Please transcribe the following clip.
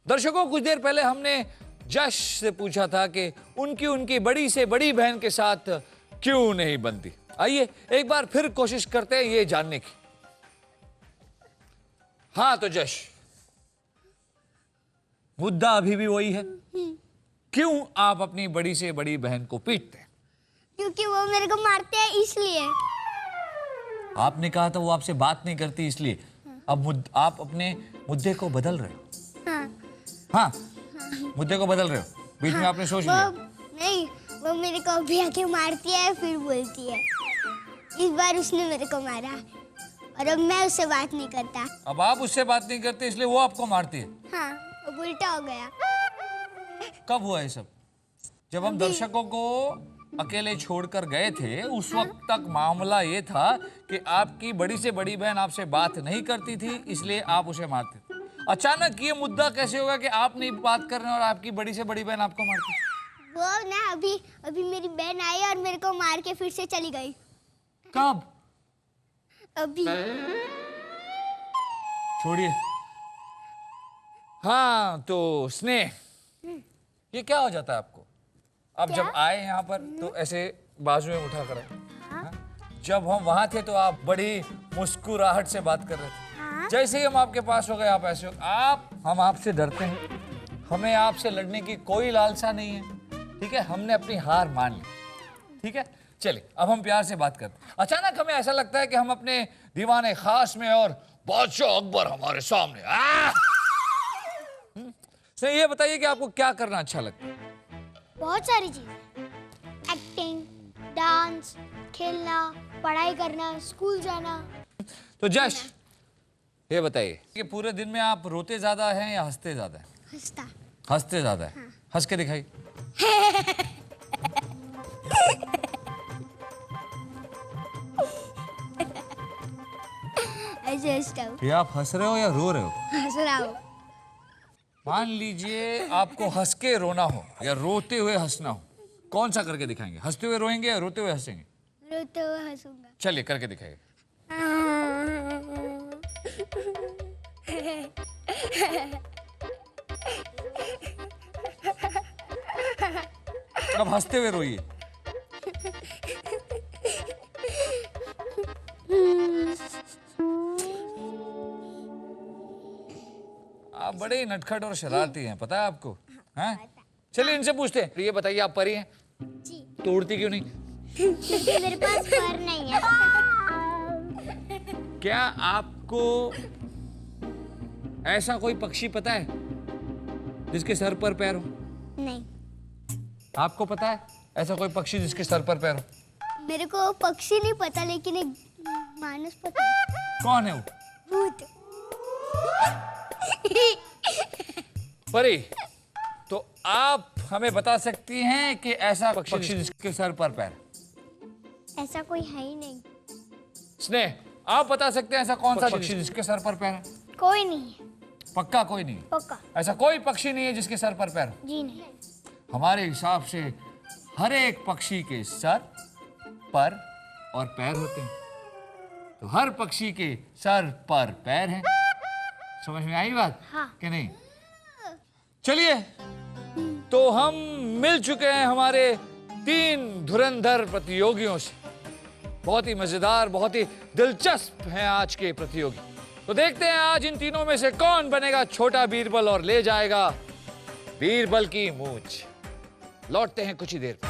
दर्शकों, कुछ देर पहले हमने जश से पूछा था कि उनकी बड़ी से बड़ी बहन के साथ क्यों नहीं बनती। आइए एक बार फिर कोशिश करते हैं ये जानने की। हाँ तो जश, मुद्दा अभी भी वही है, क्यों आप अपनी बड़ी से बड़ी बहन को पीटते हैं? क्योंकि वो मेरे को मारते हैं इसलिए। आपने कहा था वो आपसे बात नहीं करती इसलिए। अब आप अपने मुद्दे को बदल रहे हो। हाँ, मुद्दे को बदल रहे हो, बीच में आपने सोच लिया। नहीं, वो मेरे को अभी आके मारती है फिर बोलती है। इस बार उसने मेरे को मारा और अब मैं उससे बात नहीं करता। अब आप उससे बात नहीं करते इसलिए वो आपको मारती है? हाँ, वो उल्टा हो गया। कब हुआ ये सब? जब हम दर्शकों को अकेले छोड़कर गए थे उस वक्त तक मामला ये था कि आपकी बड़ी से बड़ी बहन आपसे बात नहीं करती थी इसलिए आप उसे मारते थे। अचानक ये मुद्दा कैसे होगा कि आप नहीं बात कर रहे और आपकी बड़ी से बड़ी बहन आपको मारती? वो ना अभी मेरी बहन आई और मेरे को मार के फिर से चली गई। कब? अभी। छोड़िए। हाँ तो स्नेह, ये क्या हो जाता है आपको? आप जब आए यहाँ पर तो ऐसे बाजू में उठा कर आए। जब हम वहां थे तो आप बड़ी मुस्कुराहट से बात कर रहे थे। जैसे ही हम आपके पास हो गए आप ऐसे हो। हम आपसे डरते हैं, हमें आपसे लड़ने की कोई लालसा नहीं है, ठीक है? हमने अपनी हार मान ली, ठीक है? चलिए अब हम प्यार से बात करते हैं। अचानक हमें ऐसा लगता है कि हम अपने दीवाने खास में और बादशाह अकबर हमारे सामने। तो ये बताइए कि आपको क्या करना अच्छा लगता है? बहुत सारी चीजें, एक्टिंग, डांस, खेलना, पढ़ाई करना, स्कूल जाना। तो जश, ये बताइए कि पूरे दिन में आप रोते ज्यादा हैं या हंसते ज्यादा हैं? हंसता। हंसते ज्यादा है। हाँ। हंस के दिखाई। ऐसे हंसता हूँ। ये आप हंस रहे हो या रो रहे हो? हंस रहा हूँ। मान लीजिए आपको हंस के रोना हो या रोते हुए हंसना हो, कौन सा करके दिखाएंगे? हंसते हुए रोएंगे या रोते हुए हंसेंगे? रोते हुए हंसूंगा। चलिए करके दिखाइए। अब हंसते हुए रोइए। आप बड़े नटखट और शरारती हैं, पता है आपको? हैं? चलिए इनसे पूछते हैं। ये बताइए आप परी हैं? जी। तो उड़ती क्यों नहीं? क्योंकि मेरे पास पर नहीं है। क्या आपको ऐसा कोई पक्षी पता है जिसके सर पर पैर हो? नहीं। आपको पता है ऐसा कोई पक्षी जिसके सर पर पैर हो? मेरे को पक्षी नहीं पता लेकिन एक मानुस पता है। कौन है वो? भूत। परी, तो आप हमें बता सकती हैं कि ऐसा पक्षी जिसके सर पर पैर? ऐसा कोई है ही नहीं। स्नेह, आप बता सकते हैं ऐसा कौन सा पक्षी जिसके सर पर पैर है? कोई नहीं है। पक्का कोई नहीं? पक्का। ऐसा कोई पक्षी नहीं है जिसके सर पर पैर? जी नहीं। हमारे हिसाब से हर एक पक्षी के सर, पर और पैर होते हैं, तो हर पक्षी के सर पर पैर हैं। समझ में आई बात? हाँ। कि नहीं? चलिए, तो हम मिल चुके हैं हमारे 3 धुरंधर प्रतियोगियों से। बहुत ही मजेदार, बहुत ही दिलचस्प हैं आज के प्रतियोगी। तो देखते हैं आज इन तीनों में से कौन बनेगा छोटा बीरबल और ले जाएगा बीरबल की मूंछ। लौटते हैं कुछ ही देर में।